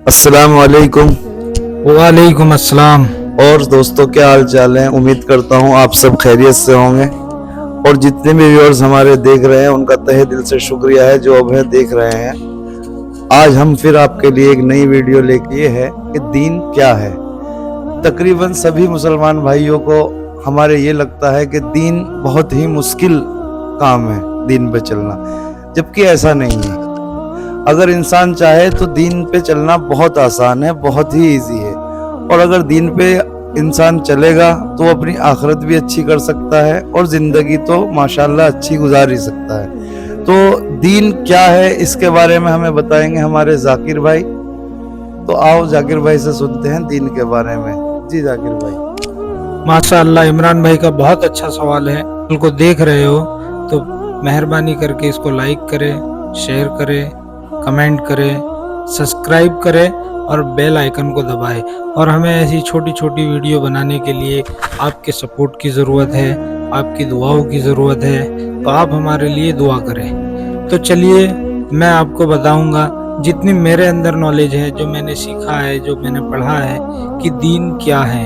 अस्सलाम वालेकुम। वालेकुम अस्सलाम। और दोस्तों क्या हाल चाल है? उम्मीद करता हूँ आप सब खैरियत से होंगे। और जितने भी व्यूअर्स हमारे देख रहे हैं उनका तहे दिल से शुक्रिया है जो अब है देख रहे हैं। आज हम फिर आपके लिए एक नई वीडियो लेके है कि दीन क्या है। तकरीबन सभी मुसलमान भाइयों को हमारे ये लगता है कि दीन बहुत ही मुश्किल काम है, दीन पे चलना, जबकि ऐसा नहीं है। अगर इंसान चाहे तो दीन पे चलना बहुत आसान है, बहुत ही इजी है। और अगर दीन पे इंसान चलेगा तो अपनी आखिरत भी अच्छी कर सकता है और जिंदगी तो माशाल्लाह अच्छी गुजार ही सकता है। तो दीन क्या है इसके बारे में हमें बताएंगे हमारे जाकिर भाई। तो आओ जाकिर भाई से सुनते हैं दीन के बारे में। जी जाकिर भाई। माशाअल्लाह, इमरान भाई का बहुत अच्छा सवाल है। को देख रहे हो तो मेहरबानी करके इसको लाइक करें, शेयर करें, कमेंट करें, सब्सक्राइब करें और बेल आइकन को दबाएं। और हमें ऐसी छोटी छोटी वीडियो बनाने के लिए आपके सपोर्ट की ज़रूरत है, आपकी दुआओं की ज़रूरत है। तो आप हमारे लिए दुआ करें। तो चलिए मैं आपको बताऊंगा जितनी मेरे अंदर नॉलेज है, जो मैंने सीखा है, जो मैंने पढ़ा है कि दीन क्या है।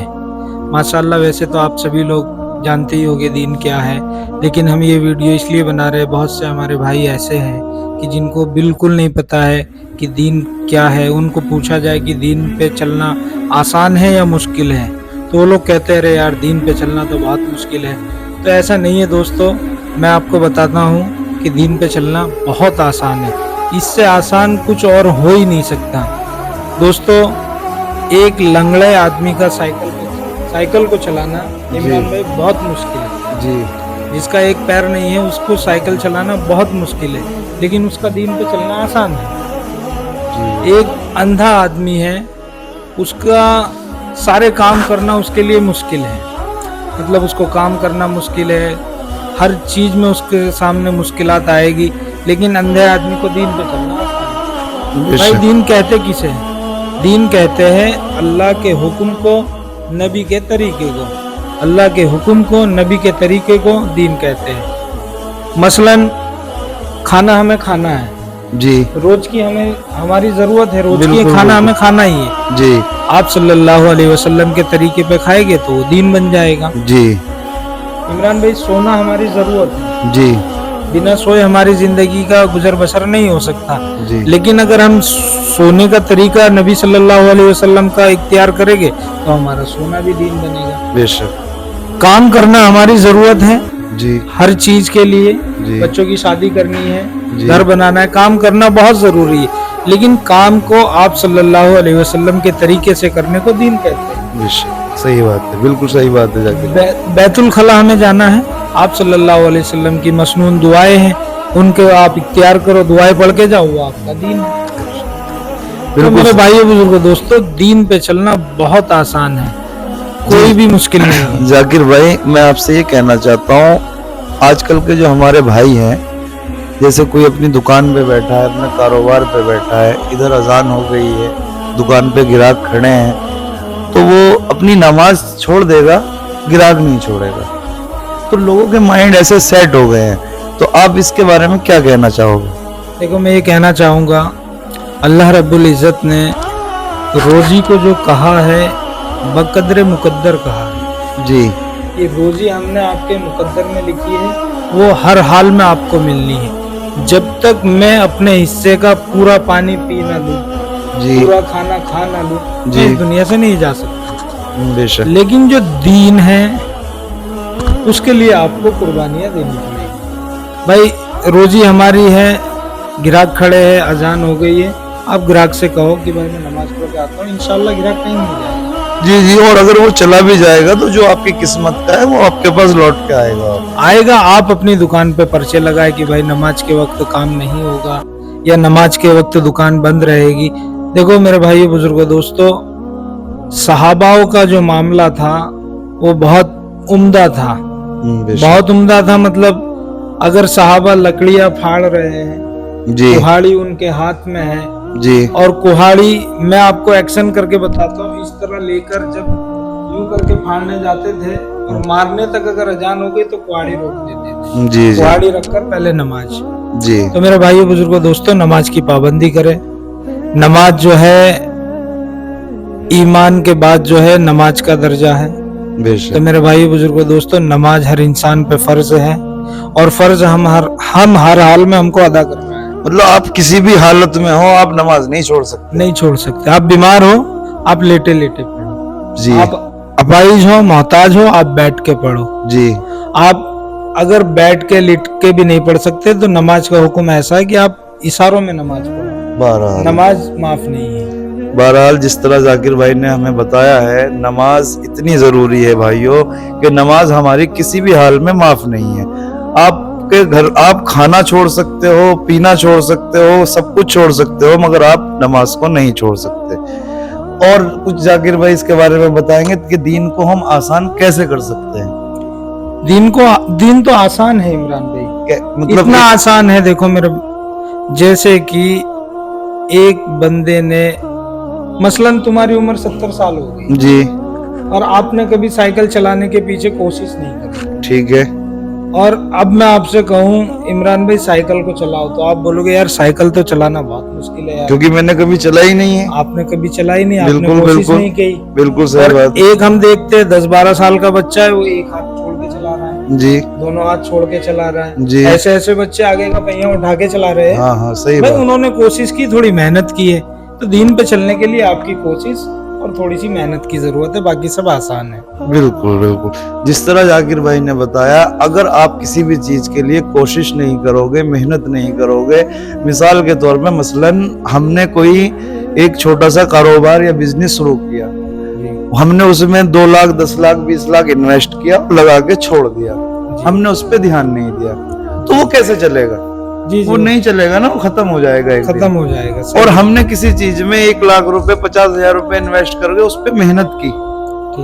माशाअल्लाह, वैसे तो आप सभी लोग जानते ही होंगे दीन क्या है, लेकिन हम ये वीडियो इसलिए बना रहे हैं, बहुत से हमारे भाई ऐसे हैं कि जिनको बिल्कुल नहीं पता है कि दीन क्या है। उनको पूछा जाए कि दीन पे चलना आसान है या मुश्किल है, तो वो लोग कहते हैं अरे यार दीन पे चलना तो बहुत मुश्किल है। तो ऐसा नहीं है दोस्तों, मैं आपको बताता हूँ कि दीन पे चलना बहुत आसान है। इससे आसान कुछ और हो ही नहीं सकता। दोस्तों, एक लंगड़े आदमी का साइकिल को चलाना इमरान भाई बहुत मुश्किल है जी। जिसका एक पैर नहीं है उसको साइकिल चलाना बहुत मुश्किल है, लेकिन उसका दीन पे चलना आसान है जी। एक अंधा आदमी है, उसका सारे काम करना उसके लिए मुश्किल है, मतलब उसको काम करना मुश्किल है, हर चीज में उसके सामने मुश्किलात आएगी, लेकिन अंधे आदमी को दीन पे चलना आसान है। भाई दीन कहते किसे हैं? दीन कहते हैं अल्लाह के हुक्म को, नबी के तरीके को। अल्लाह के हुक्म को, नबी के तरीके को दीन कहते हैं। मसलन खाना हमें खाना है जी, रोज की हमारी जरूरत है, रोज की खाना हमें खाना ही है जी। आप सल्लल्लाहु अलैहि वसल्लम के तरीके पे खाएंगे तो वो दीन बन जाएगा जी। इमरान भाई, सोना हमारी जरूरत है जी। बिना सोए हमारी जिंदगी का गुजर बसर नहीं हो सकता जी। लेकिन अगर हम सोने का तरीका नबी सल्लल्लाहु अलैहि वसल्लम का इख्तियार करेंगे तो हमारा सोना भी दीन बनेगा। बेशक। काम करना हमारी जरूरत है जी, हर चीज के लिए। जी। बच्चों की शादी करनी है, जी। घर बनाना है, काम करना बहुत जरूरी है, लेकिन काम को आप सल्लल्लाहु अलैहि वसल्लम के तरीके से करने को दीन कहते हैं। बेशक सही बात है, बिल्कुल सही बात है जाकिर। बैतुल खला हमें जाना है, आप सल्लल्लाहु अलैहि वसल्लम की मसनून दुआएं हैं, उनके आप इख्तियार करो, दुआएं पढ़ के जाओ, वो आपका दीन है। तो मेरे भाइयों बुजुर्गों दोस्तों, दीन पे चलना बहुत आसान है, कोई भी मुश्किल नहीं है। जाकिर भाई, मैं आपसे ये कहना चाहता हूँ, आजकल के जो हमारे भाई हैं, जैसे कोई अपनी दुकान पे बैठा है, अपने कारोबार पे बैठा है, इधर अजान हो गई है, दुकान पे ग्राहक खड़े हैं, तो वो अपनी नमाज छोड़ देगा, ग्राहक नहीं छोड़ेगा। तो लोगों के माइंड ऐसे सेट हो गए हैं। तो आप इसके बारे में क्या कहना चाहोगे? देखो, मैं ये कहना चाहूँगा, अल्लाह रब्बुल इज़्ज़त ने रोज़ी को जो कहा है बकदर मुकद्दर कहा है जी। ये रोज़ी हमने आपके मुकद्दर में लिखी है, वो हर हाल में आपको मिलनी है। जब तक मैं अपने हिस्से का पूरा पानी पी ना लूँ, पूरा खाना खा ना लूँ, मैं इस दुनिया से नहीं जा सकता। बेशक। लेकिन जो दीन है उसके लिए आपको कुर्बानियाँ देनी पड़ेगी। भाई रोज़ी हमारी है, ग्राहक खड़े हैं, अजान हो गई है, आप ग्राहक से कहो कि भाई मैं नमाज पढ़ के आता हूँ, इंशाल्लाह ग्राहक कहीं नहीं जाएगा। जी जी। और अगर वो चला भी जाएगा तो जो आपकी किस्मत का है वो आपके पास लौट के आएगा। आप अपनी दुकान पे पर्चे लगाए कि भाई नमाज के वक्त काम नहीं होगा या नमाज के वक्त दुकान बंद रहेगी। देखो मेरे भाई बुजुर्गों दोस्तों, सहाबाओं का जो मामला था वो बहुत उम्दा था, बहुत उम्दा था। मतलब अगर सहाबा लकड़ियां फाड़ रहे हैं जी, कुहाड़ी उनके हाथ में है जी, और कुहाड़ी मैं आपको एक्शन करके बताता हूँ, इस तरह लेकर जब यूं करके फाड़ने जाते थे और मारने तक अगर अजान हो गई तो कुहाड़ी रोक देते थे जी, कुहाड़ी रखकर पहले नमाज जी। तो मेरे भाइयों बुजुर्गों दोस्तों, नमाज की पाबंदी करें। नमाज जो है ईमान के बाद जो है नमाज का दर्जा है। बेशक। तो मेरे भाई बुजुर्गों दोस्तों, नमाज हर इंसान पे फर्ज है और फर्ज हम हर हाल में हमको अदा करना है। मतलब आप किसी भी हालत में हो, आप नमाज नहीं छोड़ सकते। नहीं छोड़ सकते। आप बीमार हो, आप लेटे लेटे पढ़ो जी। आप अपाहिज हो, मोहताज हो, आप बैठ के पढ़ो जी। आप अगर बैठ के लेट के भी नहीं पढ़ सकते तो नमाज का हुक्म ऐसा है कि आप इशारों में नमाज पढ़ो। बहरहाल नमाज माफ नहीं है। बहरहाल जिस तरह जाकिर भाई ने हमें बताया है, नमाज इतनी जरूरी है भाइयों कि नमाज हमारी किसी भी हाल में माफ नहीं है। आपके घर आप खाना छोड़ सकते हो, पीना छोड़ सकते हो, सब कुछ छोड़ सकते हो, मगर आप नमाज को नहीं छोड़ सकते। और कुछ जाकिर भाई इसके बारे में बताएंगे कि दीन को हम आसान कैसे कर सकते हैं। दीन तो आसान है इमरान भाई, मतलब इतना आसान है। देखो मेरे, जैसे कि एक बंदे ने, मसलन तुम्हारी उम्र 70 साल हो गई जी, और आपने कभी साइकिल चलाने के पीछे कोशिश नहीं करी, ठीक है, और अब मैं आपसे कहूँ इमरान भाई साइकिल को चलाओ, तो आप बोलोगे यार साइकिल तो चलाना बहुत मुश्किल है यार, क्योंकि मैंने कभी चला ही नहीं है। आपने कभी चलाई नहीं, आपने बिल्कुल कोशिश बिल्कुल नहीं की। बिल्कुल सही और बात। एक हम देखते हैं 10-12 साल का बच्चा है, वो एक हाथ छोड़ के चला रहा है, जी दोनों हाथ छोड़ के चला रहा है। जी। ऐसे ऐसे बच्चे आगे का पहिया उठा के चला रहे हैं। हाँ हाँ सही भाई बात। उन्होंने कोशिश की, थोड़ी मेहनत की है। तो दीन पे चलने के लिए आपकी कोशिश और थोड़ी सी मेहनत की जरूरत है, बाकी सब आसान है। बिल्कुल बिल्कुल। जिस तरह जाकिर भाई ने बताया, अगर आप किसी भी चीज के लिए कोशिश नहीं करोगे, मेहनत नहीं करोगे, मिसाल के तौर पे मसलन हमने कोई एक छोटा सा कारोबार या बिजनेस शुरू किया, हमने उसमें 2 लाख 10 लाख 20 लाख इन्वेस्ट किया, लगा के छोड़ दिया, हमने उस पर ध्यान नहीं दिया, तो वो कैसे चलेगा? जी वो नहीं चलेगा ना, वो खत्म हो जाएगा एक दिन। खत्म हो जाएगा। और हमने किसी चीज में 1 लाख रुपए 50,000 रुपए इन्वेस्ट करके उस पर मेहनत की,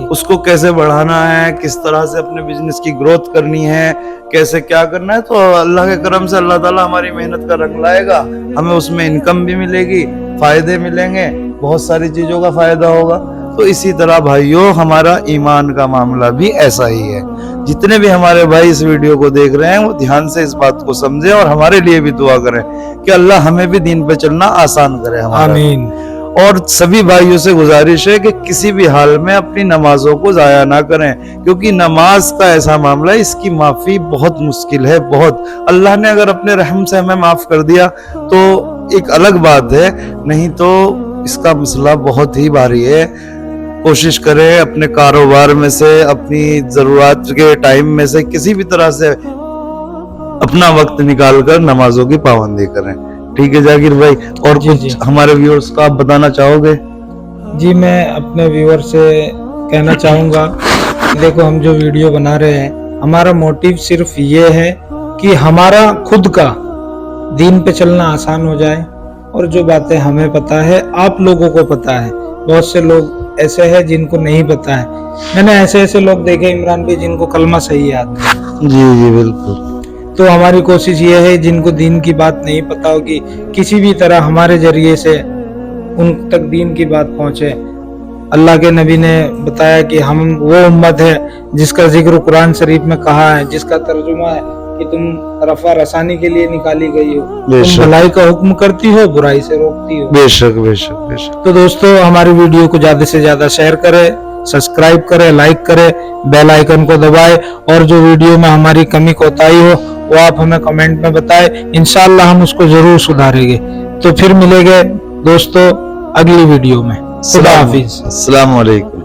उसको कैसे बढ़ाना है, किस तरह से अपने बिजनेस की ग्रोथ करनी है, कैसे क्या करना है, तो अल्लाह के करम से अल्लाह ताला हमारी मेहनत का रंग लाएगा, हमें उसमें इनकम भी मिलेगी, फायदे मिलेंगे, बहुत सारी चीजों का फायदा होगा। तो इसी तरह भाइयों हमारा ईमान का मामला भी ऐसा ही है। जितने भी हमारे भाई इस वीडियो को देख रहे हैं वो ध्यान से इस बात को समझें और हमारे लिए भी दुआ करें कि अल्लाह हमें भी दीन पे चलना आसान करे हमारा। आमीन। और सभी भाइयों से गुजारिश है कि किसी भी हाल में अपनी नमाजों को जाया ना करें, क्योंकि नमाज का ऐसा मामला है, इसकी माफी बहुत मुश्किल है, बहुत। अल्लाह ने अगर अपने रहम से हमें माफ कर दिया तो एक अलग बात है, नहीं तो इसका मसला बहुत ही भारी है। कोशिश करें अपने कारोबार में से, अपनी जरूरत के टाइम में से किसी भी तरह से अपना वक्त निकाल कर नमाजों की पाबंदी करें। ठीक है जाकिर भाई, और जी, कुछ जी। हमारे व्यूअर्स को आप बताना चाहोगे? जी, मैं अपने व्यूअर से कहना चाहूँगा, देखो हम जो वीडियो बना रहे हैं, हमारा मोटिव सिर्फ ये है कि हमारा खुद का दीन पे चलना आसान हो जाए, और जो बातें हमें पता है आप लोगों को पता है। बहुत से लोग ऐसे हैं जिनको नहीं पता है, मैंने ऐसे ऐसे लोग देखे इमरान भाई जिनको कलमा सही आता है। जी जी बिल्कुल। तो हमारी कोशिश ये है जिनको दीन की बात नहीं पता होगी, किसी भी तरह हमारे जरिए से उन तक दीन की बात पहुंचे। अल्लाह के नबी ने बताया कि हम वो उम्मत है जिसका जिक्र कुरान शरीफ में कहा है, जिसका तर्जुमा है कि तुम रफा रसानी के लिए निकाली गई हो, तुम भलाई का हुक्म करती हो, बुराई से रोकती हो। बेशक बेशक बेशक। तो दोस्तों हमारी वीडियो को ज्यादा से ज्यादा शेयर करें, सब्सक्राइब करें, लाइक करें, बेल आइकन को दबाएं, और जो वीडियो में हमारी कमी कोताही हो वो आप हमें कमेंट में बताएं, इंशाअल्लाह हम उसको जरूर सुधारेंगे। तो फिर मिलेंगे दोस्तों अगली वीडियो में। खुदा हाफिज। अस्सलाम वालेकुम।